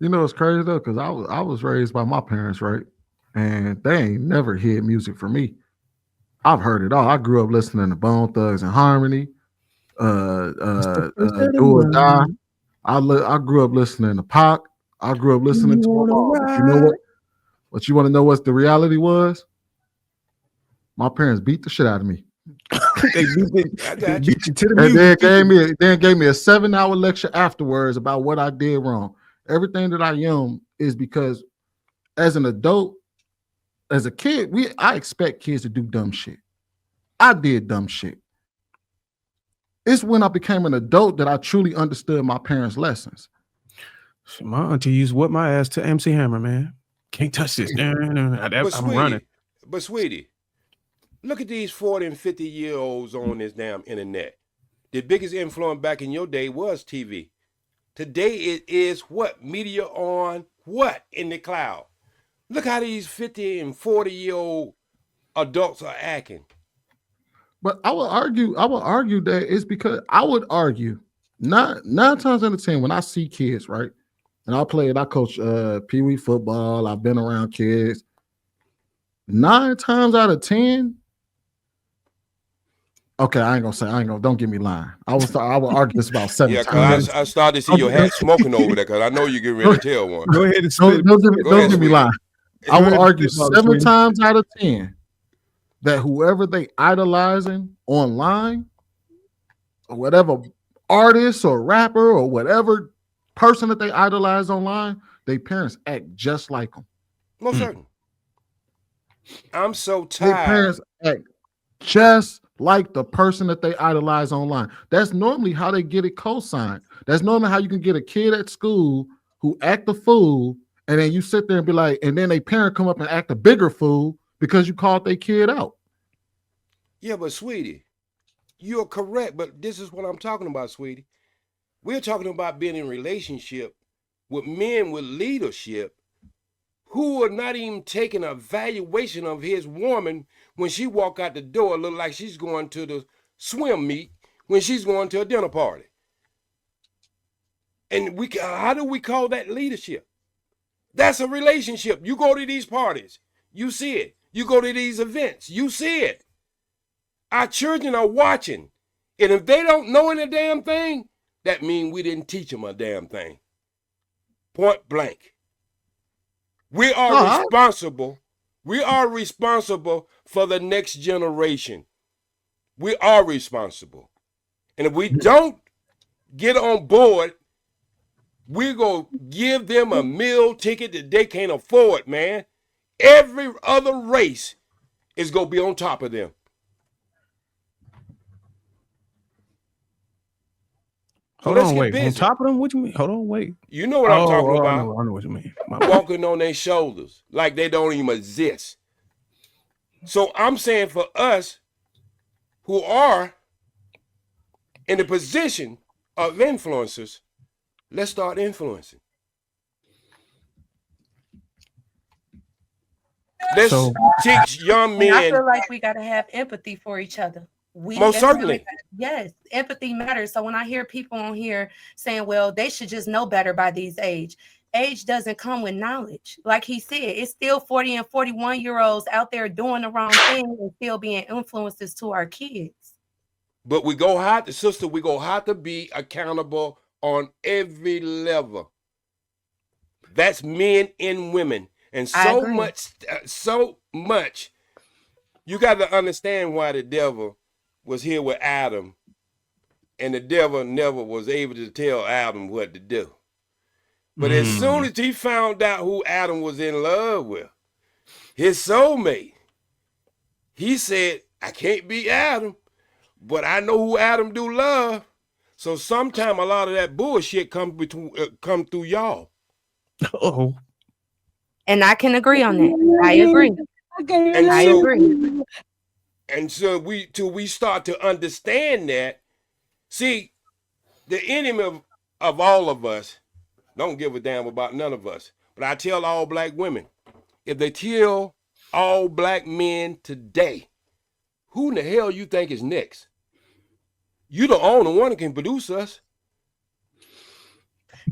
You know, it's crazy though, because I was raised by my parents, right? And they ain't never hid music for me. I've heard it all. I grew up listening to Bone Thugs and Harmony, It's the first of the Do or Die. month. I grew up listening to Pac. I grew up Do listening you to them wanna all. But you know ride? what? What you want to know? What the reality was? My parents beat the shit out of me. I They got you. beat you to the And music. then gave me a 7 hour lecture afterwards about what I did wrong. Everything that I am is because as an adult, as a kid, I expect kids to do dumb shit. I did dumb shit. It's when I became an adult that I truly understood my parents' lessons. My auntie used to whip my ass to MC Hammer, man. Can't touch this. But I'm running. sweetie, look at these 40 and 50-year-olds on this damn internet. The biggest influence back in your day was TV. Today it is what? Media on what? In the cloud. Look how these 50 and 40-year-old adults are acting. But I would argue that it's because I would argue nine times out of 10 when I see kids, right? And I coach Pee Wee football. I've been around kids. 9 times out of 10, okay, I ain't gonna don't get me lying. I would argue this about seven Yeah, times. because I started to see Don't, your don't, hat smoking over there because I know you're getting ready to tell one. Go ahead and spit. Go don't ahead, get me sweetie. lying. Go I will ahead and argue spit, Father seven Sweeney. times out of 10 that whoever they idolizing online or whatever artist or rapper or whatever person that they idolize online, their parents act just like them. Most certain. I'm so Their tired. parents act just like the person that they idolize online. That's normally how they get it co-signed. That's normally how you can get a kid at school who act a fool, and then you sit there and be like, and then a parent come up and act a bigger fool because you called their kid out. Yeah, but sweetie, you're correct. But this is what I'm talking about, sweetie. We're talking about being in a relationship with men with leadership who are not even taking a valuation of his woman when she walk out the door, look like she's going to the swim meet when she's going to a dinner party. And how do we call that leadership? That's a relationship. You go to these parties, you see it. You go to these events, you see it. Our children are watching. And if they don't know any damn thing, that means we didn't teach them a damn thing. Point blank. We are responsible. We are responsible for the next generation. We are responsible. And if we don't get on board, we're going to give them a meal ticket that they can't afford, man. Every other race is going to be on top of them. So Hold let's on, get wait. On busy. top of them? What you mean? Hold on, wait. You know what I'm talking I about. know what you mean. My bad. Walking on their shoulders like they don't even exist. So I'm saying for us who are in the position of influencers, let's start influencing. Let's teach young And I men. feel like we got to have empathy for each other. We Most as certainly. women, yes, empathy matters. So when I hear people on here saying, well, they should just know better by these age doesn't come with knowledge. Like he said, it's still 40 and 41-year-olds out there doing the wrong thing and still being influences to our kids. But we go have to be accountable on every level. That's men and women. And so much, you got to understand why the devil was here with Adam, and the devil never was able to tell Adam what to do. But as soon as he found out who Adam was in love with, his soulmate, he said, I can't be Adam, but I know who Adam do love. So sometime a lot of that bullshit come through y'all. Oh. And I can agree on that. I agree. I agree. And so till we start to understand that, see, the enemy of all of us don't give a damn about none of us. But I tell all black women, if they kill all black men today, who in the hell you think is next? You the only one that can produce us.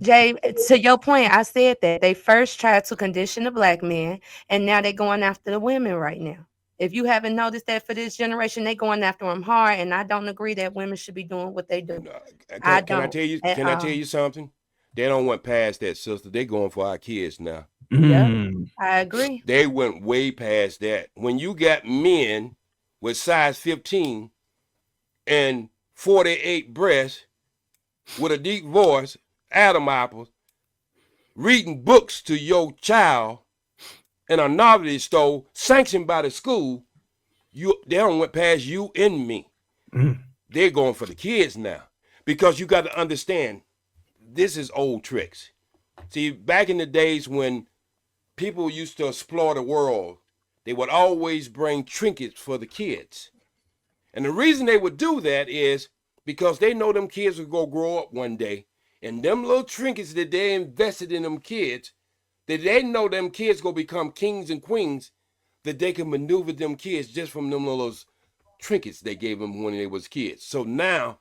Jay, to your point, I said that they first tried to condition the black men, and now they're going after the women right now. If you haven't noticed that for this generation, they going after them hard, and I don't agree that women should be doing what they do. I Can I don't tell you? at Can I tell all. you something? They don't went past that, sister. They going for our kids now. Yep, Mm. I agree. They went way past that. When you got men with size 15 and 48 breasts with a deep voice, Adam apples, reading books to your child in a novelty store sanctioned by the school, they don't went past you and me. Mm. They're going for the kids now. Because you got to understand, this is old tricks. See, back in the days when people used to explore the world, they would always bring trinkets for the kids. And the reason they would do that is because they know them kids would go grow up one day. And them little trinkets that they invested in them kids, that they know them kids gonna become kings and queens, that they can maneuver them kids just from them little trinkets they gave them when they was kids. So now,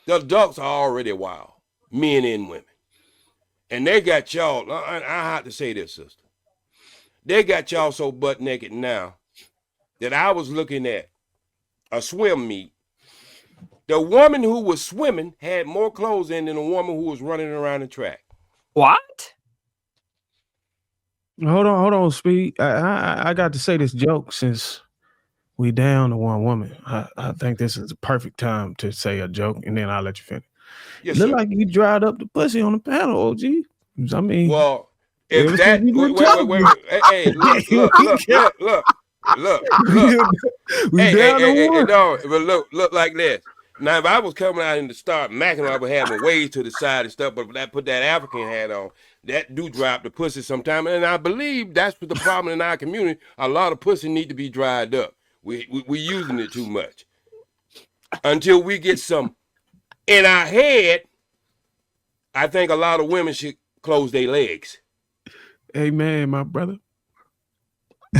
the adults are already wild, men and women. And they got y'all, I have to say this, sister. They got y'all so butt naked now that I was looking at a swim meet. The woman who was swimming had more clothes in than the woman who was running around the track. What? Hold on, Speed. I got to say this joke since we down to one woman. I think this is a perfect time to say a joke, and then I'll let you finish. Yes, Look sir. like you dried up the pussy on the panel, OG. I mean, Well, ever if since that, we been wait, hey, look. we down to one. No, but look like this. Now, if I was coming out in the start macking, I would have my ways to the side and stuff, but I put that African hat on, that do drop the pussy sometime. And I believe that's the problem in our community. A lot of pussy need to be dried up. We using it too much. Until we get some in our head, I think a lot of women should close their legs. Amen, my brother.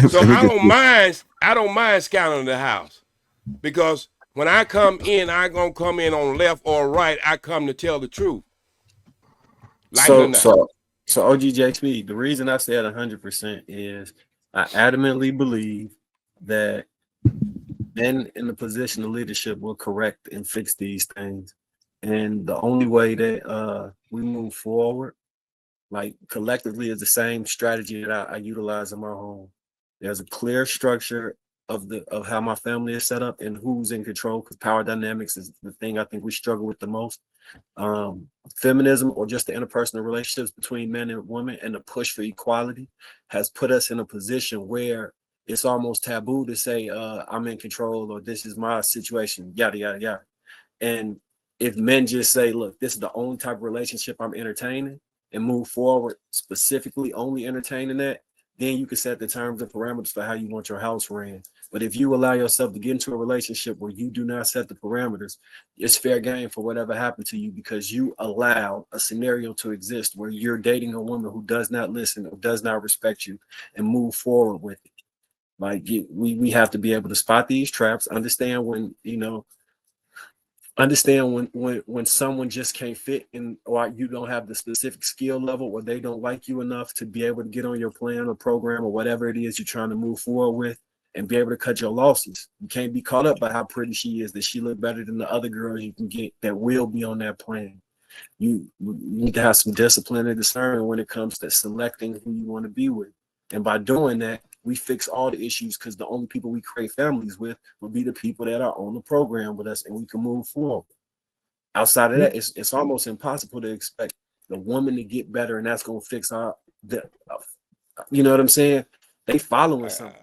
So I don't mind scouting the house, because when I come in, I gonna come in on left or right. I come to tell the truth. Like it or not. So OGJ Speed, the reason I said 100% is I adamantly believe that men in the position of leadership will correct and fix these things. And the only way that we move forward, like collectively, is the same strategy that I utilize in my home. There's a clear structure of how my family is set up and who's in control, because power dynamics is the thing I think we struggle with the most. Feminism, or just the interpersonal relationships between men and women, and the push for equality has put us in a position where it's almost taboo to say I'm in control, or this is my situation, yada yada yada. And if men just say, look, this is the only type of relationship I'm entertaining, and move forward specifically only entertaining that, then you can set the terms and parameters for how you want your house ran. But if you allow yourself to get into a relationship where you do not set the parameters, it's fair game for whatever happened to you, because you allow a scenario to exist where you're dating a woman who does not listen or does not respect you, and move forward with it. Like, we have to be able to spot these traps, understand when, when someone just can't fit in, or you don't have the specific skill level, or they don't like you enough to be able to get on your plan or program or whatever it is you're trying to move forward with, and be able to cut your losses. You can't be caught up by how pretty she is, that she look better than the other girls you can get that will be on that plan. You need to have some discipline and discernment when it comes to selecting who you want to be with. And by doing that, we fix all the issues, because the only people we create families with will be the people that are on the program with us, and we can move forward. Outside of that, it's almost impossible to expect the woman to get better, and that's going to fix you know what I'm saying? They following something.